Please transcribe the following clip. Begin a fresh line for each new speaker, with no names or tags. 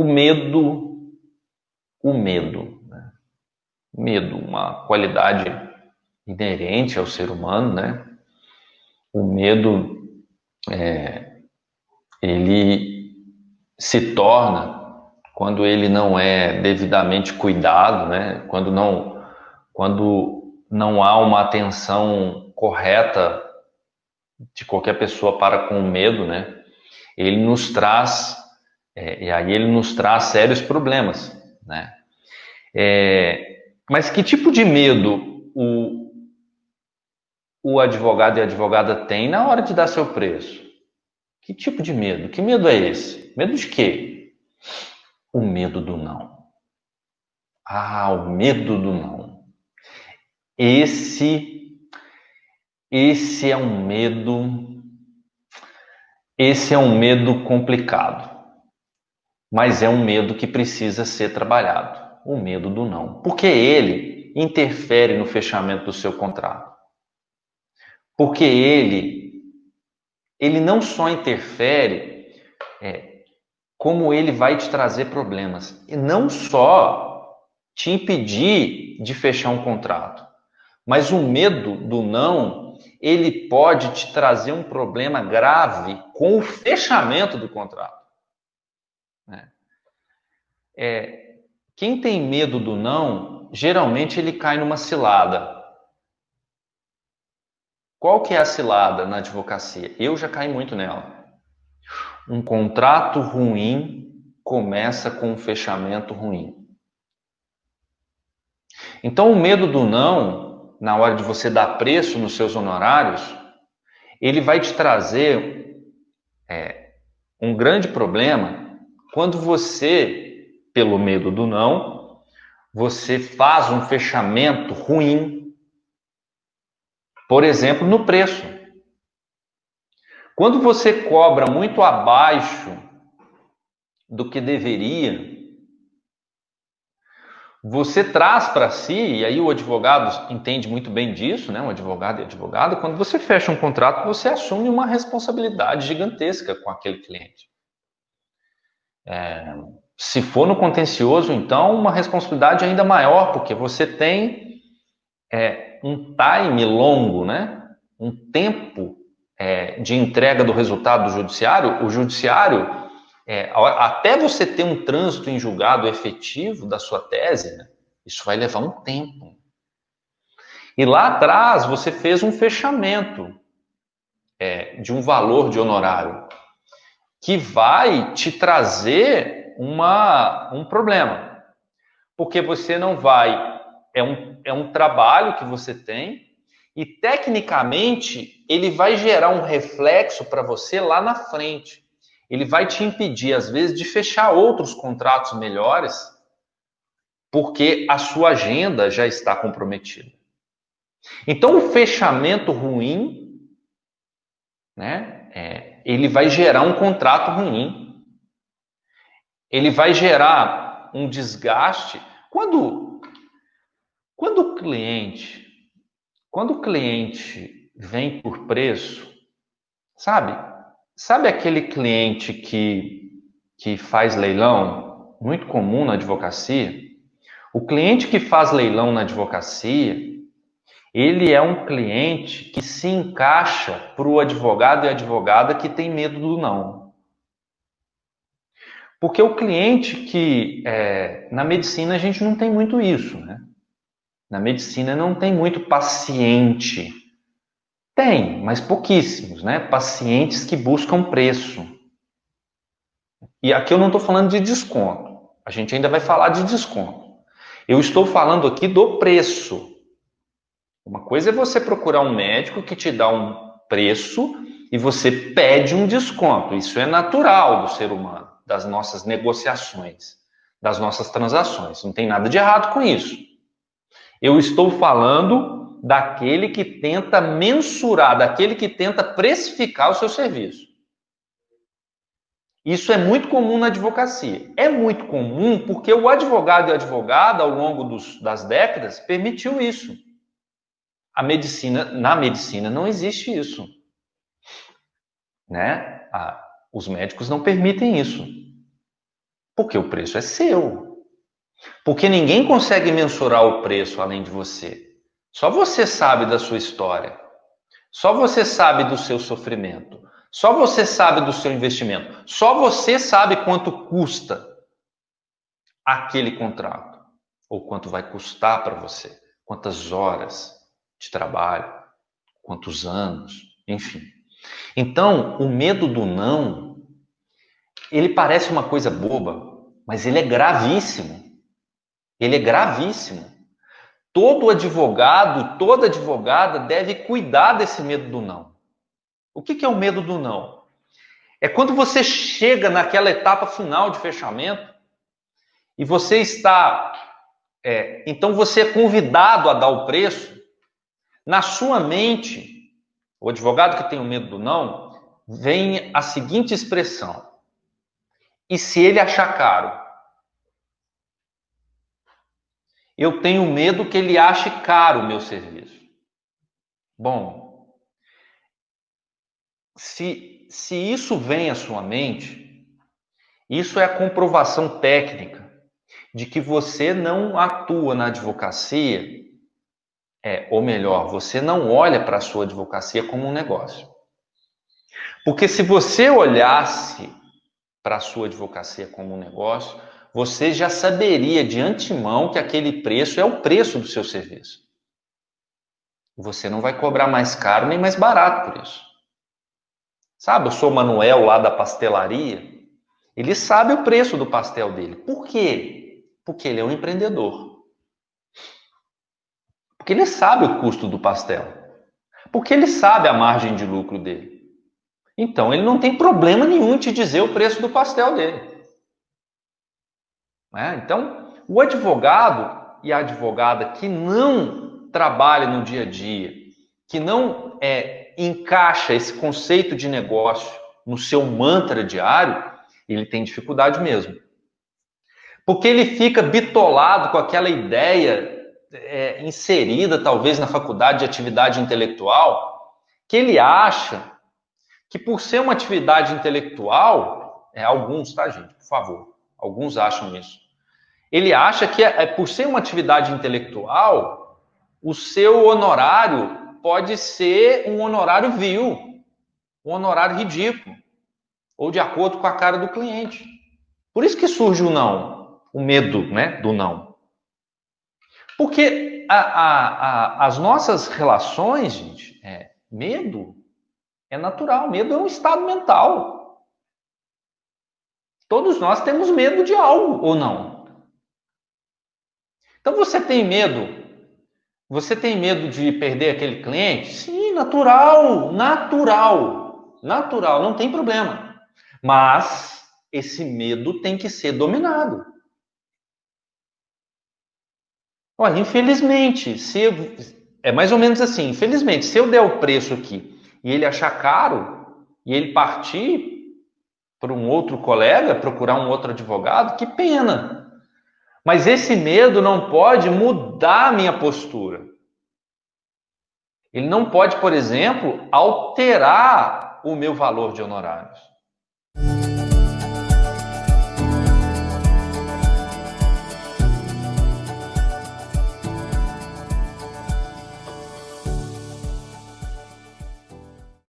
O medo, né? Medo, uma qualidade inerente ao ser humano, né? O medo, ele se torna, quando ele não é devidamente cuidado, né? Quando não há uma atenção correta de qualquer pessoa para com o medo, né? Ele nos traz, e aí ele nos traz sérios problemas, né? Mas que tipo de medo o advogado e a advogada têm na hora de dar seu preço? Que tipo de medo? Que medo é esse? Medo de quê? O medo do não. Ah, o medo do não. Esse, esse é um medo, esse é um medo complicado, mas é um medo que precisa ser trabalhado. O medo do não. Porque ele interfere no fechamento do seu contrato. Porque ele não só interfere, como ele vai te trazer problemas. E não só te impedir de fechar um contrato, mas o medo do não, ele pode te trazer um problema grave com o fechamento do contrato. Quem tem medo do não, geralmente ele cai numa cilada. Qual que é a cilada na advocacia? Eu já caí muito nela. Um contrato ruim começa com um fechamento ruim. Então, o medo do não, na hora de você dar preço nos seus honorários, ele vai te trazer um grande problema quando você, pelo medo do não, você faz um fechamento ruim, por exemplo, no preço. Quando você cobra muito abaixo do que deveria, você traz para si, e aí o advogado entende muito bem disso, né? Um advogado e advogada, quando você fecha um contrato, você assume uma responsabilidade gigantesca com aquele cliente. Se for no contencioso, então, uma responsabilidade ainda maior, porque você tem um time longo, né? Um tempo de entrega do resultado do judiciário. O judiciário, até você ter um trânsito em julgado efetivo da sua tese, né? Isso vai levar um tempo. E lá atrás você fez um fechamento de um valor de honorário que vai te trazer um problema. Porque você não vai... É um trabalho que você tem e, tecnicamente, ele vai gerar um reflexo para você lá na frente. Ele vai te impedir, às vezes, de fechar outros contratos melhores porque a sua agenda já está comprometida. Então, o fechamento ruim, né, ele vai gerar um contrato ruim. Ele vai gerar um desgaste. Quando o cliente vem por preço, sabe aquele cliente que faz leilão, muito comum na advocacia? O cliente que faz leilão na advocacia, ele é um cliente que se encaixa para o advogado e advogada que tem medo do não. Porque o cliente na medicina a gente não tem muito isso, né? Na medicina não tem muito paciente. Tem, mas pouquíssimos, né? Pacientes que buscam preço. E aqui eu não estou falando de desconto. A gente ainda vai falar de desconto. Eu estou falando aqui do preço. Uma coisa é você procurar um médico que te dá um preço e você pede um desconto. Isso é natural do ser humano, das nossas negociações, das nossas transações. Não tem nada de errado com isso. Eu estou falando daquele que tenta mensurar, daquele que tenta precificar o seu serviço. Isso é muito comum na advocacia. É muito comum porque o advogado e a advogada, ao longo das décadas, permitiu isso. Na medicina não existe isso, né? Os médicos não permitem isso. Porque o preço é seu. Porque ninguém consegue mensurar o preço além de você. Só você sabe da sua história. Só você sabe do seu sofrimento. Só você sabe do seu investimento. Só você sabe quanto custa aquele contrato. Ou quanto vai custar para você. Quantas horas de trabalho. Quantos anos. Enfim. Então, o medo do não, ele parece uma coisa boba, mas ele é gravíssimo. Ele é gravíssimo. Todo advogado, toda advogada deve cuidar desse medo do não. O que é o medo do não? É quando você chega naquela etapa final de fechamento e você está... então você é convidado a dar o preço. Na sua mente, o advogado que tem o medo do não, vem a seguinte expressão: e se ele achar caro? Eu tenho medo que ele ache caro o meu serviço. Bom, se isso vem à sua mente, isso é a comprovação técnica de que você não atua na advocacia, ou melhor, você não olha para a sua advocacia como um negócio. Porque se você olhasse para a sua advocacia como um negócio, você já saberia de antemão que aquele preço é o preço do seu serviço. Você não vai cobrar mais caro nem mais barato por isso. Sabe, eu sou o Manuel lá da pastelaria, ele sabe o preço do pastel dele. Por quê? Porque ele é um empreendedor. Porque ele sabe o custo do pastel. Porque ele sabe a margem de lucro dele. Então, ele não tem problema nenhum em te dizer o preço do pastel dele. Então, o advogado e a advogada que não trabalha no dia a dia, que não encaixa esse conceito de negócio no seu mantra diário, ele tem dificuldade mesmo. Porque ele fica bitolado com aquela ideia inserida, talvez, na faculdade de atividade intelectual, que ele acha que por ser uma atividade intelectual, alguns, tá, gente? Por favor, alguns acham isso. Ele acha que, por ser uma atividade intelectual, o seu honorário pode ser um honorário vil, um honorário ridículo, ou de acordo com a cara do cliente. Por isso que surge o não, o medo, né, do não. Porque as nossas relações, gente, medo é natural, medo é um estado mental. Todos nós temos medo de algo, ou não? Então você tem medo? Você tem medo de perder aquele cliente? Sim, natural, natural, natural, não tem problema. Mas esse medo tem que ser dominado. Olha, infelizmente, é mais ou menos assim, infelizmente, se eu der o preço aqui e ele achar caro e ele partir para um outro colega, procurar um outro advogado, que pena. Mas esse medo não pode mudar a minha postura. Ele não pode, por exemplo, alterar o meu valor de honorários.